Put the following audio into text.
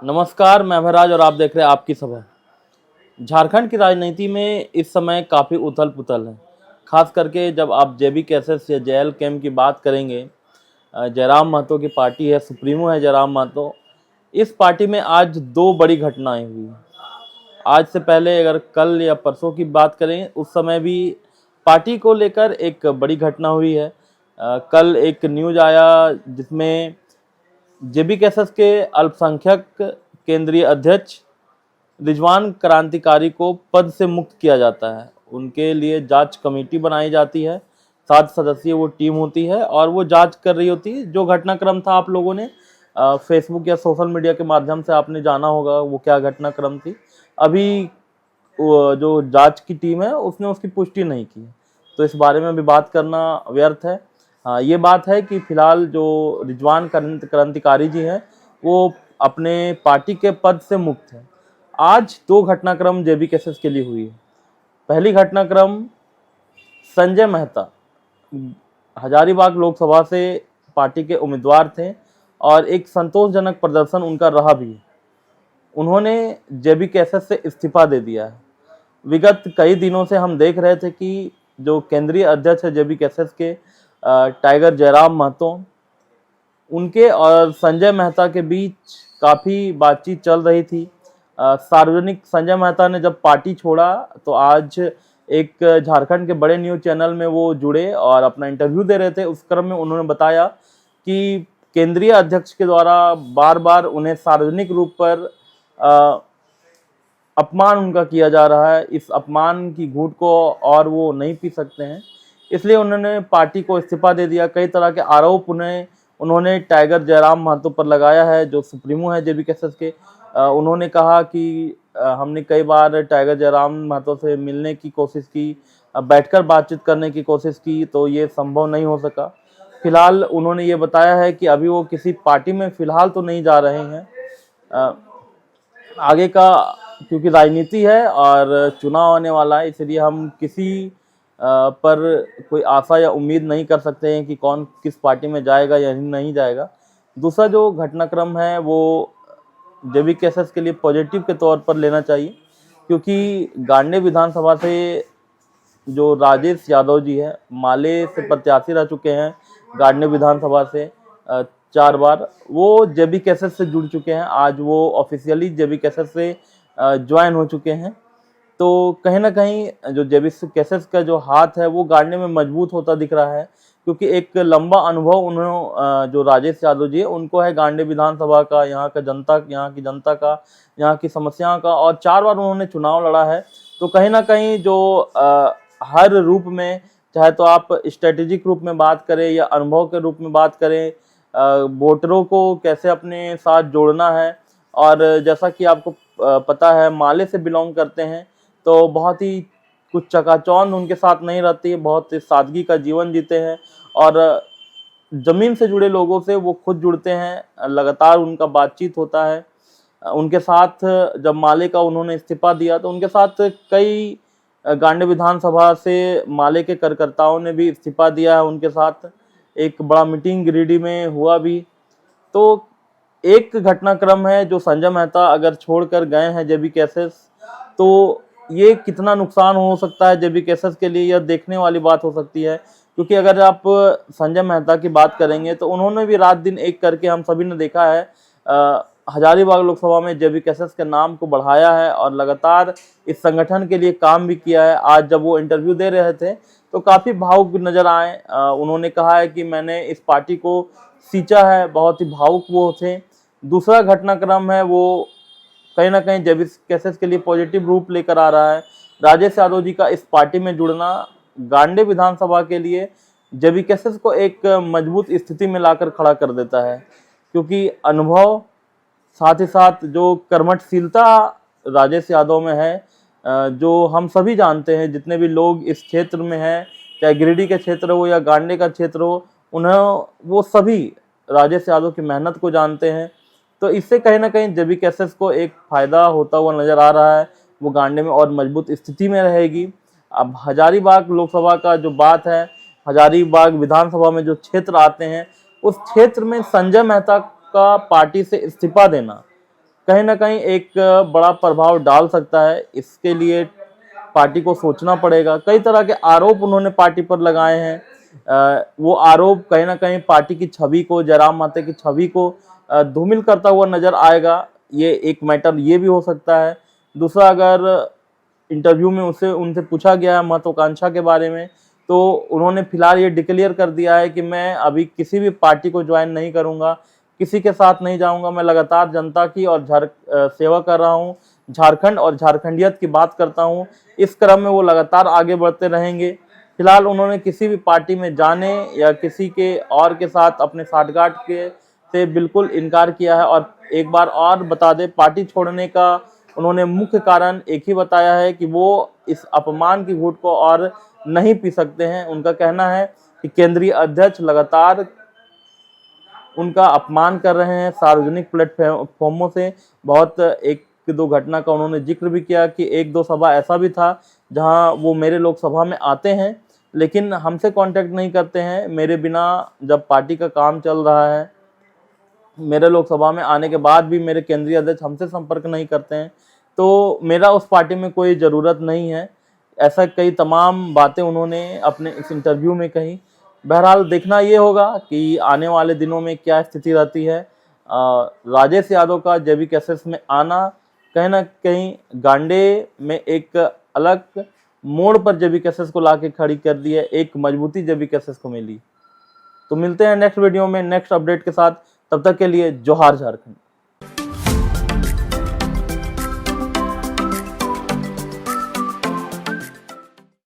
नमस्कार, मैं भराज और आप देख रहे हैं आपकी सभा। झारखंड की राजनीति में इस समय काफ़ी उथल-पुथल है। खास करके जब आप जेबी कैसेस या जेएल कैम की बात करेंगे, जयराम महतो की पार्टी है, सुप्रीमो है जयराम महतो। इस पार्टी में आज 2 बड़ी घटनाएँ हुई। आज से पहले अगर कल या परसों की बात करें, उस समय भी पार्टी को लेकर एक बड़ी घटना हुई है। कल एक न्यूज़ आया जिसमें जेबी कैसेस के अल्पसंख्यक केंद्रीय अध्यक्ष रिजवान क्रांतिकारी को पद से मुक्त किया जाता है। उनके लिए जांच कमेटी बनाई जाती है, 7 सदस्यीय वो टीम होती है और वो जांच कर रही होती है। जो घटनाक्रम था आप लोगों ने फेसबुक या सोशल मीडिया के माध्यम से आपने जाना होगा वो क्या घटनाक्रम थी। अभी जो जांच की टीम है उसने उसकी पुष्टि नहीं की है, तो इस बारे में अभी बात करना व्यर्थ है। हाँ, ये बात है कि फिलहाल जो रिजवान क्रांतिकारी जी हैं वो अपने पार्टी के पद से मुक्त हैं। आज 2 घटनाक्रम जेबी कैसेस के लिए हुई है। पहली घटनाक्रम संजय मेहता हजारीबाग लोकसभा से पार्टी के उम्मीदवार थे और एक संतोषजनक प्रदर्शन उनका रहा भी। उन्होंने जेबी कैसेस से इस्तीफा दे दिया है। विगत कई दिनों से हम देख रहे थे कि जो केंद्रीय अध्यक्ष है जेबी कैसेस के टाइगर जयराम महतो, उनके और संजय मेहता के बीच काफ़ी बातचीत चल रही थी। सार्वजनिक संजय मेहता ने जब पार्टी छोड़ा तो आज एक झारखंड के बड़े न्यूज़ चैनल में वो जुड़े और अपना इंटरव्यू दे रहे थे। उस क्रम में उन्होंने बताया कि केंद्रीय अध्यक्ष के द्वारा बार बार उन्हें सार्वजनिक रूप पर अपमान उनका किया जा रहा है। इस अपमान की घूंट को और वो नहीं पी सकते हैं, इसलिए उन्होंने पार्टी को इस्तीफा दे दिया। कई तरह के आरोप उन्होंने टाइगर जयराम महतो पर लगाया है, जो सुप्रीमो है जेबी कैसेस के। उन्होंने कहा कि हमने कई बार टाइगर जयराम महतो से मिलने की कोशिश की, बैठकर बातचीत करने की कोशिश की, तो ये संभव नहीं हो सका। फिलहाल उन्होंने ये बताया है कि अभी वो किसी पार्टी में फिलहाल तो नहीं जा रहे हैं। आगे का क्योंकि राजनीति है और चुनाव आने वाला है, इसलिए हम किसी पर कोई आशा या उम्मीद नहीं कर सकते हैं कि कौन किस पार्टी में जाएगा या नहीं जाएगा। दूसरा जो घटनाक्रम है वो जेबी कैसेस के लिए पॉजिटिव के तौर पर लेना चाहिए, क्योंकि गांडे विधानसभा से जो राजेश यादव जी हैं, माले से प्रत्याशी रह चुके हैं गांडे विधानसभा से 4 बार, वो जेबी कैसेस से जुड़ चुके हैं। आज वो ऑफिशियली जेबी कैसेस से ज्वाइन हो चुके हैं। तो कहीं ना कहीं जो जेबी कैसेस का जो हाथ है वो गाड़ने में मजबूत होता दिख रहा है, क्योंकि एक लंबा अनुभव उन्होंने जो राजेश यादव जी है उनको है गांडे विधानसभा का, यहाँ की जनता का, यहाँ की समस्याओं का, और 4 बार उन्होंने चुनाव लड़ा है। तो कहीं ना कहीं जो हर रूप में, चाहे तो आप स्ट्रेटेजिक रूप में बात करें या अनुभव के रूप में बात करें, वोटरों को कैसे अपने साथ जोड़ना है, और जैसा कि आपको पता है माले से बिलोंग करते हैं, तो बहुत ही कुछ चकाचौंध उनके साथ नहीं रहती है, बहुत सादगी का जीवन जीते हैं और ज़मीन से जुड़े लोगों से वो खुद जुड़ते हैं, लगातार उनका बातचीत होता है। उनके साथ जब माले का उन्होंने इस्तीफा दिया तो उनके साथ कई गांडे विधानसभा से माले के कार्यकर्ताओं ने भी इस्तीफा दिया है उनके साथ। एक बड़ा मीटिंग गिरिडीह में हुआ भी। तो एक घटनाक्रम है जो संजय मेहता अगर छोड़कर गए हैं जेबी कैसेस, तो ये कितना नुकसान हो सकता है जेबी कैसेस के लिए, यह देखने वाली बात हो सकती है। क्योंकि अगर आप संजय मेहता की बात करेंगे तो उन्होंने भी रात दिन एक करके, हम सभी ने देखा है, हजारीबाग लोकसभा में जेबी कैसेस के नाम को बढ़ाया है और लगातार इस संगठन के लिए काम भी किया है। आज जब वो इंटरव्यू दे रहे थे तो काफ़ी भावुक नजर आए। उन्होंने कहा है कि मैंने इस पार्टी को सींचा है, बहुत ही भावुक वो थे। दूसरा घटनाक्रम है वो कहीं ना कहीं जेबी कैसेस के लिए पॉजिटिव रूप लेकर आ रहा है। राजेश यादव जी का इस पार्टी में जुड़ना गांडे विधानसभा के लिए जेबी कैसेस को एक मजबूत स्थिति में लाकर खड़ा कर देता है, क्योंकि अनुभव, साथ ही साथ जो कर्मठशीलता राजेश यादव में है, जो हम सभी जानते हैं, जितने भी लोग इस क्षेत्र में हैं, चाहे गिरिडीह के क्षेत्र हो या गांडे का क्षेत्र हो, उन्हें वो सभी राजेश यादव की मेहनत को जानते हैं। तो इससे कहीं ना कहीं जेबी कैसेस को एक फायदा होता हुआ नजर आ रहा है, वो गांडे में और मजबूत स्थिति में रहेगी। अब हजारीबाग लोकसभा का जो बात है, हजारीबाग विधानसभा में जो क्षेत्र आते हैं, उस क्षेत्र में संजय मेहता का पार्टी से इस्तीफा देना कहीं ना कहीं एक बड़ा प्रभाव डाल सकता है। इसके लिए पार्टी को सोचना पड़ेगा। कई तरह के आरोप उन्होंने पार्टी पर लगाए हैं। वो आरोप कहीं ना कहीं पार्टी की छवि को, जयराम माते की छवि को धूमिल करता हुआ नजर आएगा। ये एक मैटर ये भी हो सकता है। दूसरा, अगर इंटरव्यू में उनसे पूछा गया महत्वाकांक्षा के बारे में, तो उन्होंने फिलहाल ये डिक्लेयर कर दिया है कि मैं अभी किसी भी पार्टी को ज्वाइन नहीं करूंगा, किसी के साथ नहीं जाऊंगा। मैं लगातार जनता की और सेवा कर रहा हूं, झारखंड और झारखंडियत की बात करता हूं। इस क्रम में वो लगातार आगे बढ़ते रहेंगे। फिलहाल उन्होंने किसी भी पार्टी में जाने या किसी के और के साथ अपने साठगांठ के से बिल्कुल इनकार किया है। और एक बार और बता दें, पार्टी छोड़ने का उन्होंने मुख्य कारण एक ही बताया है कि वो इस अपमान की घूंट को और नहीं पी सकते हैं। उनका कहना है कि केंद्रीय अध्यक्ष लगातार उनका अपमान कर रहे हैं सार्वजनिक प्लेटफॉर्मों से। बहुत एक दो घटना का उन्होंने जिक्र भी किया कि एक दो सभा ऐसा भी था जहां वो मेरे लोग सभा में आते हैं लेकिन हमसे कांटेक्ट नहीं करते हैं। मेरे बिना जब पार्टी का काम चल रहा है, मेरे लोग सभा में आने के बाद भी मेरे केंद्रीय अध्यक्ष हमसे संपर्क नहीं करते हैं, तो मेरा उस पार्टी में कोई ज़रूरत नहीं है। ऐसा कई तमाम बातें उन्होंने अपने इस इंटरव्यू में कही। बहरहाल देखना ये होगा कि आने वाले दिनों में क्या स्थिति रहती है। राजेश यादव का JB-कैसेस में आना कहीं ना कहीं गांडे में एक अलग मोड़ पर JB-कैसेस को लाके खड़ी कर दी है, एक मजबूती JB-कैसेस को मिली। तो मिलते हैं नेक्स्ट वीडियो में नेक्स्ट अपडेट के साथ। तब तक के लिए जोहार झारखंड।